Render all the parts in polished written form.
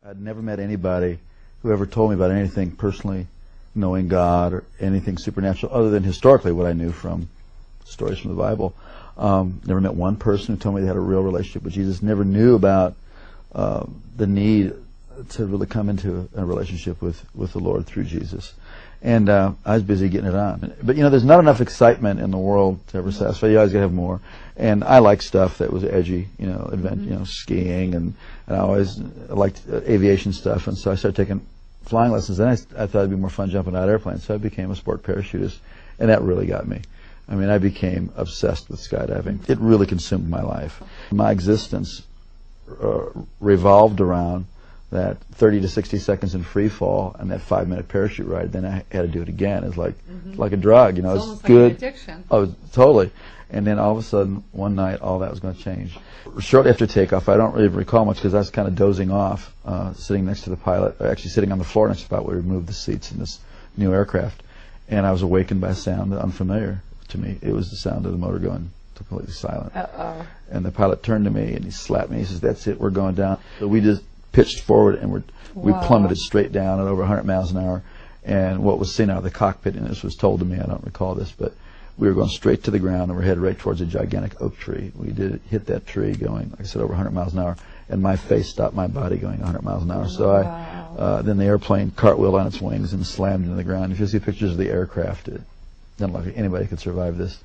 I'd never met anybody who ever told me about anything personally knowing God or anything supernatural other than historically what I knew from stories from the Bible. Never met one person who told me they had a real relationship with Jesus. Never knew about the need to really come into a relationship with the Lord through Jesus. And I was busy getting it on. But, you know, there's not enough excitement in the world to ever satisfy. You always got to have more. And I like stuff that was edgy, you know, skiing, and I always liked aviation stuff. And so I started taking flying lessons. Then I thought it'd be more fun jumping out of airplanes. So I became a sport parachutist, and that really got me. I mean, I became obsessed with skydiving. It really consumed my life. My existence revolved around that 30 to 60 seconds in free fall and that 5-minute parachute ride. Then I had to do it again. It's like like a drug, you know. It's it's almost good. like an addiction. Oh, totally. And then all of a sudden, one night, all that was going to change. Shortly after takeoff, I don't really recall much because I was kind of dozing off, sitting next to the pilot, actually sitting on the floor next to the pilot where we moved the seats in this new aircraft. And I was awakened by a sound unfamiliar to me. It was the sound of the motor going completely silent. Uh-oh. And the pilot turned to me and he slapped me. He says, "That's it, we're going down." So we just pitched forward and we plummeted straight down at over 100 miles an hour. And what was seen out of the cockpit, and this was told to me, I don't recall this, but we were going straight to the ground and we're headed right towards a gigantic oak tree. We did hit that tree going, like I said, over 100 miles an hour, and my face stopped my body going 100 miles an hour. So then the airplane cartwheeled on its wings and slammed into the ground. If you see pictures of the aircraft, it doesn't look like anybody could survive this.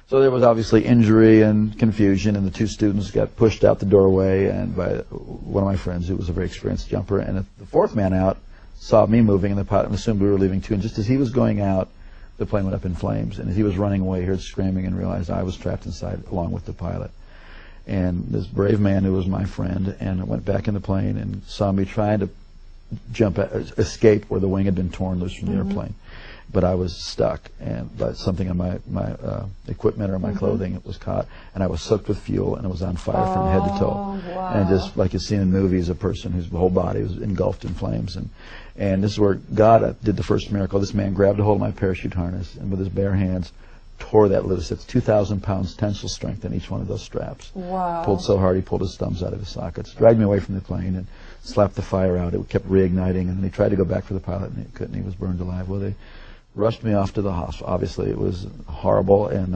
So there was obviously injury and confusion, and the two students got pushed out the doorway and by one of my friends who was a very experienced jumper. And the fourth man out saw me moving, and the pilot assumed we were leaving too. And just as he was going out, the plane went up in flames. And as he was running away, he heard screaming and realized I was trapped inside along with the pilot. And this brave man who was my friend and went back in the plane and saw me trying to escape where the wing had been torn loose from the airplane. But I was stuck, and by something on my equipment or my clothing, it was caught, and I was soaked with fuel, and it was on fire from head to toe. Wow. And just like you see in movies, a person whose whole body was engulfed in flames. And this is where God did the first miracle. This man grabbed a hold of my parachute harness, and with his bare hands, tore that loose. It's 2,000 pounds tensile strength in each one of those straps. Wow. Pulled so hard he pulled his thumbs out of his sockets. Dragged me away from the plane and slapped the fire out. It kept reigniting, and then he tried to go back for the pilot, and he couldn't. He was burned alive. Well, they rushed me off to the hospital. Obviously, it was horrible, and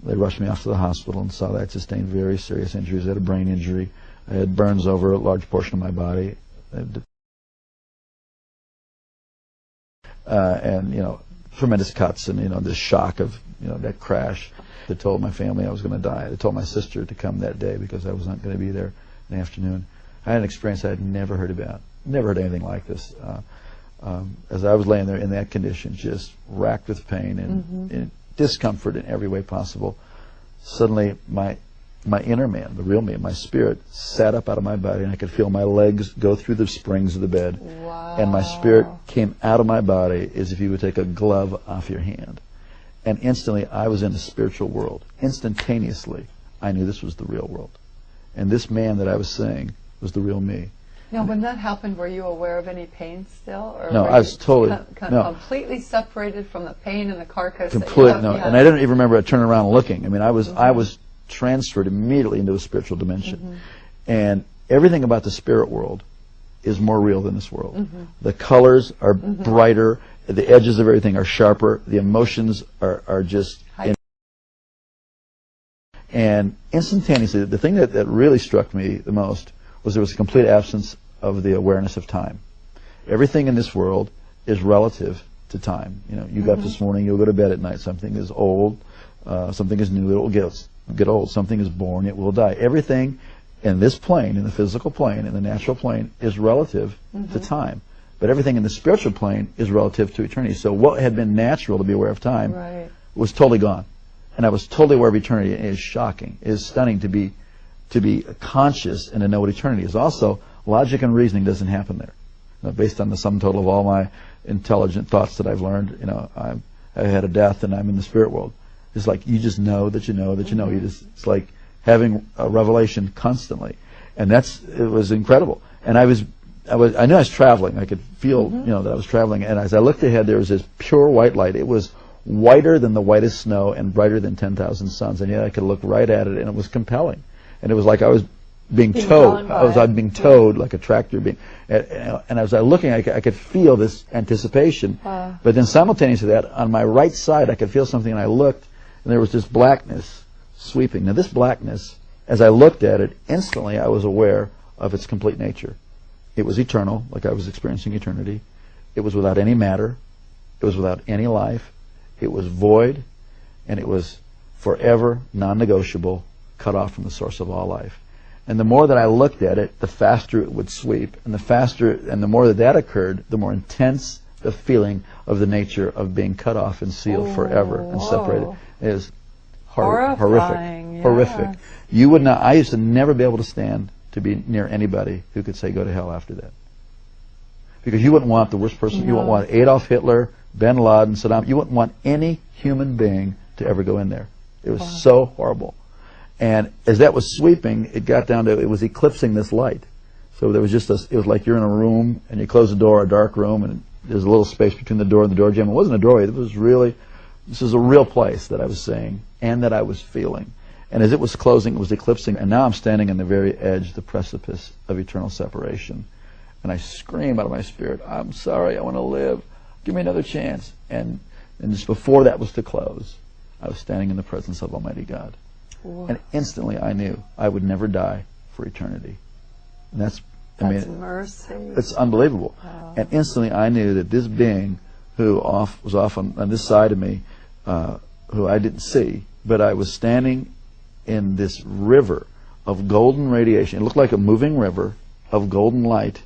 they rushed me off to the hospital and saw that I sustained very serious injuries. I had a brain injury. I had burns over a large portion of my body. And, you know, tremendous cuts and, you know, this shock of, you know, that crash. They told my family I was going to die. They told my sister to come that day because I was not going to be there in the afternoon. I had an experience I had never heard about. Never heard anything like this. As I was laying there in that condition, just racked with pain and discomfort in every way possible, suddenly my inner man, the real me, my spirit, sat up out of my body, and I could feel my legs go through the springs of the bed. Wow. And my spirit came out of my body as if you would take a glove off your hand. And instantly, I was in the spiritual world. Instantaneously, I knew this was the real world. And this man that I was seeing was the real me. Now, when that happened, were you aware of any pain still? Or no, I was totally completely separated from the pain and the carcass. Completely, no. And I didn't even remember turning around and looking. I mean, I was transferred immediately into a spiritual dimension. And everything about the spirit world is more real than this world. The colors are brighter, the edges of everything are sharper, the emotions are just... And instantaneously, the thing that really struck me the most was there was a complete absence of the awareness of time. Everything in this world is relative to time. You know, you got up this morning, you'll go to bed at night. Something is old, something is new, it will get old. Something is born, it will die. Everything in this plane, in the physical plane, in the natural plane, is relative to time. But everything in the spiritual plane is relative to eternity. So what had been natural to be aware of time was totally gone. And I was totally aware of eternity. It is shocking. It is stunning to be conscious and to know what eternity is. Also, logic and reasoning doesn't happen there. You know, based on the sum total of all my intelligent thoughts that I've learned, you know, I had a death and I'm in the spirit world. It's like you just know that you know that you know. It's like having a revelation constantly, and it was incredible. And I knew I was traveling. I could feel, you know, that I was traveling. And as I looked ahead, there was this pure white light. It was whiter than the whitest snow and brighter than 10,000 suns. And yet I could look right at it, and it was compelling. And it was like I was being Being towed. drawn by I was it. being towed like a tractor being, and as I was looking, I could feel this anticipation. Wow. But then simultaneous to that, on my right side, I could feel something, and I looked, and there was this blackness sweeping. Now, this blackness, as I looked at it, instantly I was aware of its complete nature. It was eternal, like I was experiencing eternity. It was without any matter. It was without any life. It was void, and it was forever non-negotiable, cut off from the source of all life. And the more that I looked at it, the faster it would sweep. And the more that occurred, the more intense the feeling of the nature of being cut off and sealed forever and separated. It is horrific. Horrifying, Horrific. yes. You would not, I used to never be able to stand to be near anybody who could say go to hell after that. Because you wouldn't want the worst person, you wouldn't want Adolf Hitler, Bin Laden, Saddam, you wouldn't want any human being to ever go in there. It was so horrible. And as that was sweeping, it got down to, it was eclipsing this light. So there was just this, it was like you're in a room and you close the door, a dark room, and there's a little space between the door and the door jamb. It wasn't a doorway, it was really, this is a real place that I was seeing and that I was feeling. And as it was closing, it was eclipsing, and now I'm standing on the very edge, the precipice of eternal separation. And I scream out of my spirit, I'm sorry, I want to live. Give me another chance. And just before that was to close, I was standing in the presence of Almighty God. Whoa. And instantly I knew I would never die for eternity. And that's mercy. it's unbelievable. Wow. And instantly I knew that this being who was off on this side of me, who I didn't see, but I was standing in this river of golden radiation. It looked like a moving river of golden light.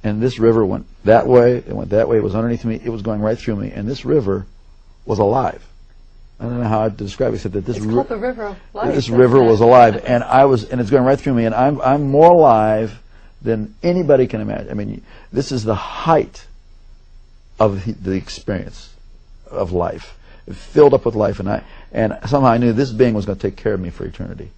And this river went that way, it went that way, it was underneath me, it was going right through me. And this river was alive. I don't know how to describe it, except that this It's called the River of Life. this river was alive, and it's going right through me, and I'm more alive than anybody can imagine. I mean, this is the height of the experience of life, filled up with life, and somehow I knew this being was going to take care of me for eternity.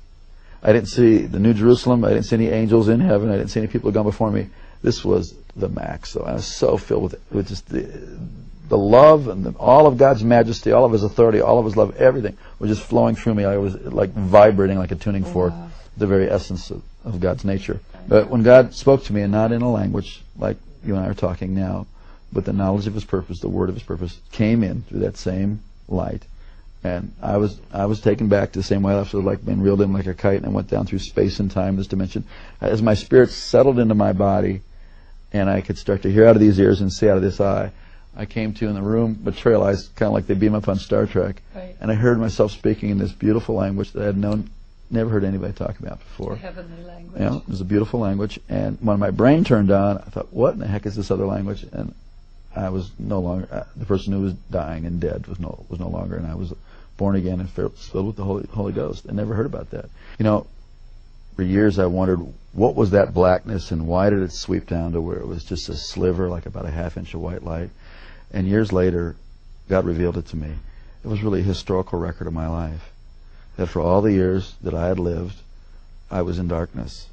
I didn't see the New Jerusalem, I didn't see any angels in heaven, I didn't see any people who had gone before me. This was the max. So I was so filled with just the love and all of God's majesty, all of His authority, all of His love, everything was just flowing through me. I was like vibrating like a tuning fork, the very essence of God's nature. But when God spoke to me, and not in a language like you and I are talking now, but the knowledge of His purpose, the word of His purpose, came in through that same light. And I was taken back to the same way I was like being reeled in like a kite, and I went down through space and time, this dimension. As my spirit settled into my body, and I could start to hear out of these ears and see out of this eye, I came to in the room, materialized kind of like they beam up on Star Trek, Right. and I heard myself speaking in this beautiful language that I had never heard anybody talk about before. The heavenly language. You know, it was a beautiful language, and when my brain turned on, I thought, what in the heck is this other language? And I was no longer, the person who was dying and dead was no longer, and I was born again and filled with the Holy Ghost. I never heard about that. You know, for years I wondered, what was that blackness, and why did it sweep down to where it was just a sliver, like about a half-inch of white light? And years later, God revealed it to me. It was really a historical record of my life. That for all the years that I had lived, I was in darkness,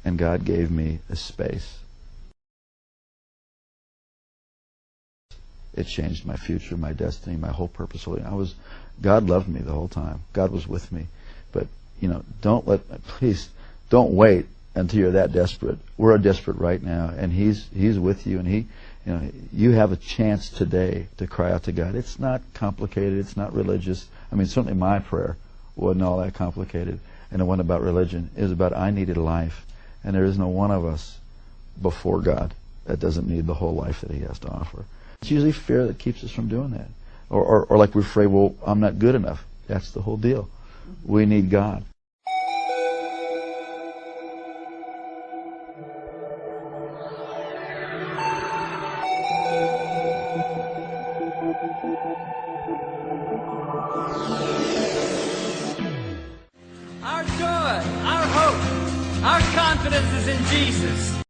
and God gave me a space. It changed my future, my destiny, my whole purpose. God loved me the whole time. God was with me. But, you know, please don't wait until you're that desperate. We're desperate right now, and He's with you, and you have a chance today to cry out to God. It's not complicated. It's not religious. I mean, certainly my prayer wasn't all that complicated, and it wasn't about religion. It was about I needed life, and there is no one of us before God that doesn't need the whole life that He has to offer. It's usually fear that keeps us from doing that, or like we're afraid, well, I'm not good enough. That's the whole deal. We need God. Our joy, our hope, our confidence is in Jesus.